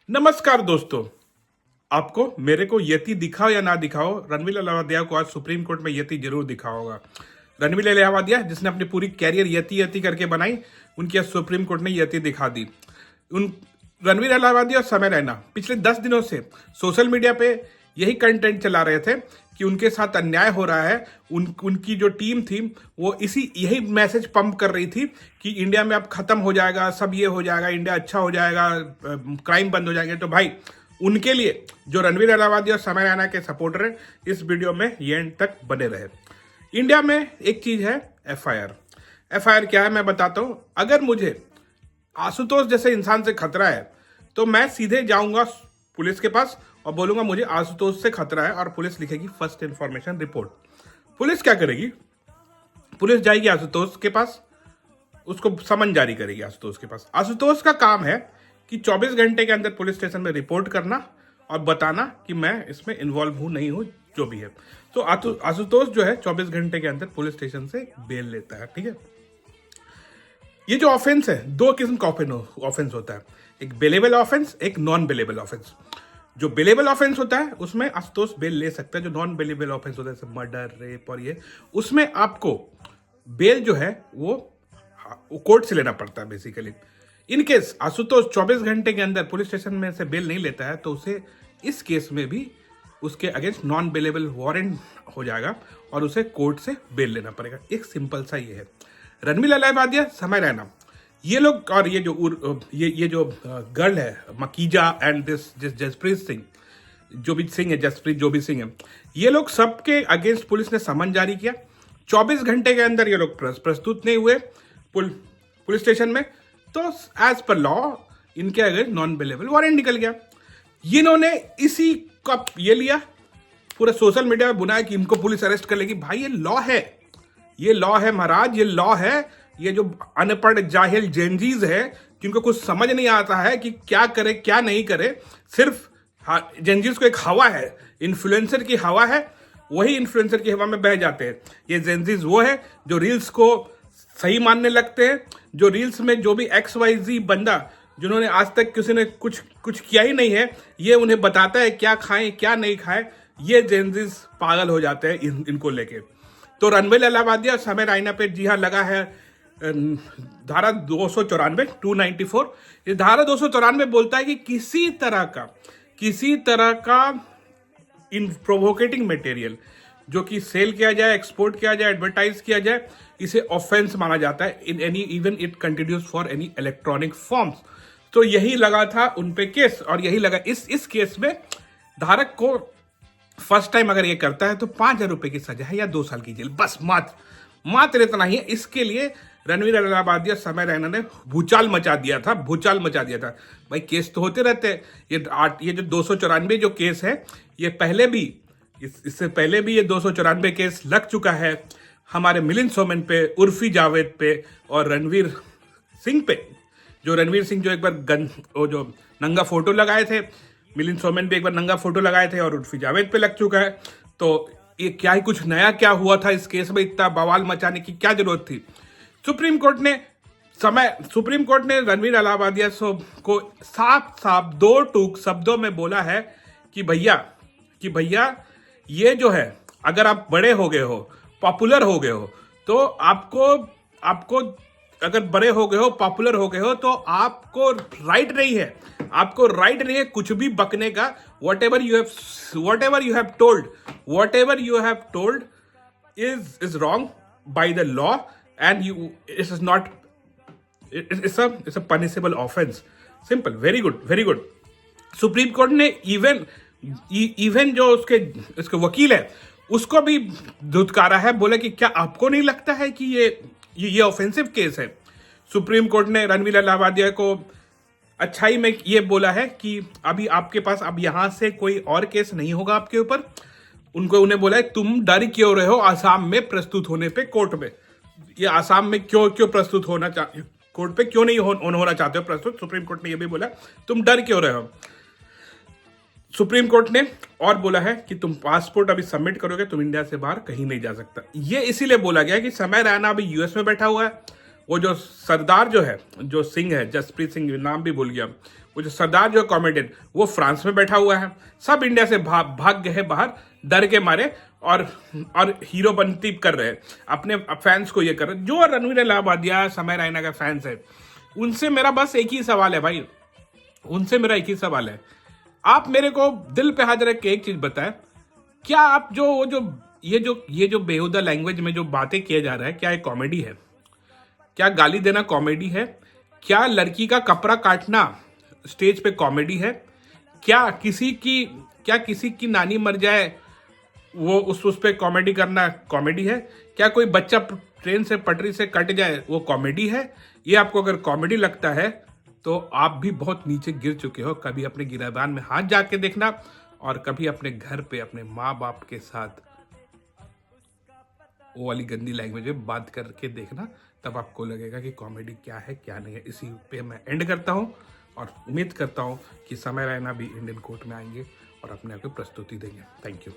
नमस्कार दोस्तों। आपको मेरे को यति दिखाओ या ना दिखाओ, रणवीर अलावादिया को आज सुप्रीम कोर्ट में यति जरूर दिखा होगा। रणवीर अलावादिया जिसने अपनी पूरी कैरियर यति यति करके बनाई, उनकी आज सुप्रीम कोर्ट ने यति दिखा दी। उन रणवीर अलावादिया और समय रैना पिछले 10 दिनों से सोशल मीडिया पे यही कंटेंट चला रहे थे कि उनके साथ अन्याय हो रहा है। उनकी जो टीम थी वो यही मैसेज पंप कर रही थी कि इंडिया में अब खत्म हो जाएगा, सब ये हो जाएगा, इंडिया अच्छा हो जाएगा, क्राइम बंद हो जाएंगे। तो भाई उनके लिए जो रणवीर अलावादी और समय रैना के सपोर्टर हैं, इस वीडियो में ये एंड तक बने रहे। इंडिया में एक चीज है एफआईआर क्या है मैं बताता हूं। अगर मुझे आशुतोष जैसे इंसान से खतरा है तो मैं सीधे जाऊंगा पुलिस के पास और बोलूंगा मुझे आशुतोष से खतरा है, और पुलिस लिखेगी फर्स्ट इंफॉर्मेशन रिपोर्ट। पुलिस क्या करेगी? पुलिस जाएगी आशुतोष के पास, उसको समन जारी करेगी आशुतोष के पास। आशुतोष का काम है कि 24 घंटे के अंदर पुलिस स्टेशन में रिपोर्ट करना और बताना कि मैं इसमें इन्वॉल्व हूं नहीं हूं, जो भी है। तो आशुतोष जो है 24 घंटे के अंदर पुलिस स्टेशन से बेल लेता है। ठीक है, ये जो ऑफेंस है, दो किस्म का ऑफेंस होता है, एक बेलेबल ऑफेंस, एक नॉन बेलेबल ऑफेंस। जो बेलेबल ऑफेंस होता है उसमें आशुतोष बेल ले सकता है। जो नॉन बेलेबल ऑफेंस होता है जैसे मर्डर, रेप और ये, उसमें आपको बेल जो है वो कोर्ट से लेना पड़ता है बेसिकली। इन केस आशुतोष 24 घंटे के अंदर पुलिस स्टेशन में से बेल नहीं लेता है तो उसे इस केस में भी उसके अगेंस्ट नॉन बेलेबल वारंट हो जाएगा और उसे कोर्ट से बेल लेना पड़ेगा। एक सिंपल सा ये है। रणवीर अलाहाबादिया, समय रैना, ये लोग और ये जो गर्ल है मकीजा एंड दिस जसप्रीत सिंह, जो भी सिंह है, जसप्रीत जो भी सिंह है, ये लोग सबके अगेंस्ट पुलिस ने समन जारी किया। 24 घंटे के अंदर ये लोग प्रस्तुत नहीं हुए पुलिस स्टेशन में, तो एज पर लॉ इनके अगेंस्ट नॉन बेलेबल वारंट निकल गया। इन्होंने इसी का ये लिया, पूरा सोशल मीडिया में बुनाया कि इनको पुलिस अरेस्ट कर लेगी। भाई ये लॉ है, ये लॉ है महाराज, ये लॉ है। ये जो अनपढ़ जाहिल जेनजीज है जिनको कुछ समझ नहीं आता है कि क्या करे क्या नहीं करे, सिर्फ जेनजीज को एक हवा है, इन्फ्लुएंसर की हवा है, वही इन्फ्लुएंसर की हवा में बह जाते हैं। ये जेनजीज वो है जो रील्स को सही मानने लगते हैं, जो रील्स में जो भी XYZ बंदा जिन्होंने आज तक किसी ने कुछ किया ही नहीं है, ये उन्हें बताता है क्या खाएं क्या नहीं खाएं, ये जेनजीज पागल हो जाते हैं इनको लेके। तो रणवीर अलाहाबादिया, समय रैना पे जी हाँ लगा है धारा 294 294। ये धारा 294 बोलता है कि किसी तरह का इन प्रोवोकेटिंग मटेरियल जो कि सेल किया जाए, एक्सपोर्ट किया जाए, एडवर्टाइज किया जाए, इसे ऑफेंस माना जाता है in any even it continues for any electronic forms. तो यही लगा था उन पे केस, और यही लगा इस केस में धारक को फर्स्ट टाइम अगर ये करता है तो 5,000 रुपए की सजा है या 2 साल की जेल, बस मात्र इतना ही है। इसके लिए रणवीर अलाहाबादिया, समय रैना ने भूचाल मचा दिया था भाई केस तो होते रहते हैं। ये जो 294 जो केस है, ये पहले भी इससे पहले भी ये 294 केस लग चुका है हमारे मिलिंद सोमन पे, उर्फी जावेद पे और रणवीर सिंह पे। जो रणवीर सिंह जो एक बार वो जो नंगा फोटो लगाए थे, मिलिंद सोमन भी एक बार नंगा फोटो लगाए थे, और उर्फी जावेद पे लग चुका है। तो ये क्या ही कुछ नया क्या हुआ था इस केस में, इतना बवाल मचाने की क्या जरूरत थी? सुप्रीम कोर्ट ने रणवीर अलाहाबादिया को साफ 2 टूक शब्दों में बोला है कि भैया ये जो है, अगर आप बड़े हो गए हो, पॉपुलर हो गए हो, तो आपको अगर बड़े हो गए हो, पॉपुलर हो गए हो, तो आपको राइट नहीं है कुछ भी बकने का। whatever you have told is wrong by the law, and it's a punishable offense. Simple, very good. Supreme court ने इवन जो उसके वकील है उसको भी धुतकारा है, बोला कि क्या आपको नहीं लगता है कि ये ऑफेंसिव केस है? सुप्रीम कोर्ट ने रणवीर अलाहाबादिया को अच्छाई में ये बोला है कि अभी आपके पास अब यहां से कोई और केस नहीं होगा आपके ऊपर। उन्हें बोला है तुम डर क्यों रहे हो आसाम में प्रस्तुत होने पे कोर्ट में, ये आसाम में क्यों प्रस्तुत होना कोर्ट पे क्यों नहीं होना चाहते हो प्रस्तुत? सुप्रीम कोर्ट ने ये भी बोला तुम डर क्यों रहे हो। सुप्रीम कोर्ट ने और बोला है कि तुम पासपोर्ट अभी सबमिट करोगे, तुम इंडिया से बाहर कहीं नहीं जा सकता। ये इसीलिए बोला गया कि समय रैना अभी यूएस में बैठा हुआ है, वो जो सरदार जो है, जो सिंह है, जसप्रीत सिंह, नाम भी भूल गया, वो जो सरदार जो कॉमेडियन, वो फ्रांस में बैठा हुआ है। सब इंडिया से भाग गए हैं बाहर डर के मारे, और हीरो बनती कर रहे हैं अपने फैंस को। ये कर रहे जो रणवीर इलाहाबादिया, समय रैना का फैंस है, उनसे मेरा बस एक ही सवाल है भाई, उनसे मेरा एक ही सवाल है, आप मेरे को दिल पे हाथ रख के एक चीज बताएं, क्या आप ये जो बेहुदा लैंग्वेज में जो बातें किया जा रहा है, क्या ये कॉमेडी है? क्या गाली देना कॉमेडी है? क्या लड़की का कपड़ा काटना स्टेज पे कॉमेडी है? क्या किसी की नानी मर जाए वो उस पे कॉमेडी करना कॉमेडी है? क्या कोई बच्चा ट्रेन से पटरी से कट जाए वो कॉमेडी है? ये आपको अगर कॉमेडी लगता है तो आप भी बहुत नीचे गिर चुके हो। कभी अपने गिरेबान में हाथ जाके देखना, और कभी अपने घर पे अपने माँ बाप के साथ वो वाली गंदी लैंग्वेज में बात करके देखना, तब आपको लगेगा कि कॉमेडी क्या है क्या नहीं है। इसी पे मैं एंड करता हूँ, और उम्मीद करता हूँ कि समय रैना भी इंडियन कोर्ट में आएंगे और अपने आप को प्रस्तुति देंगे। Thank you.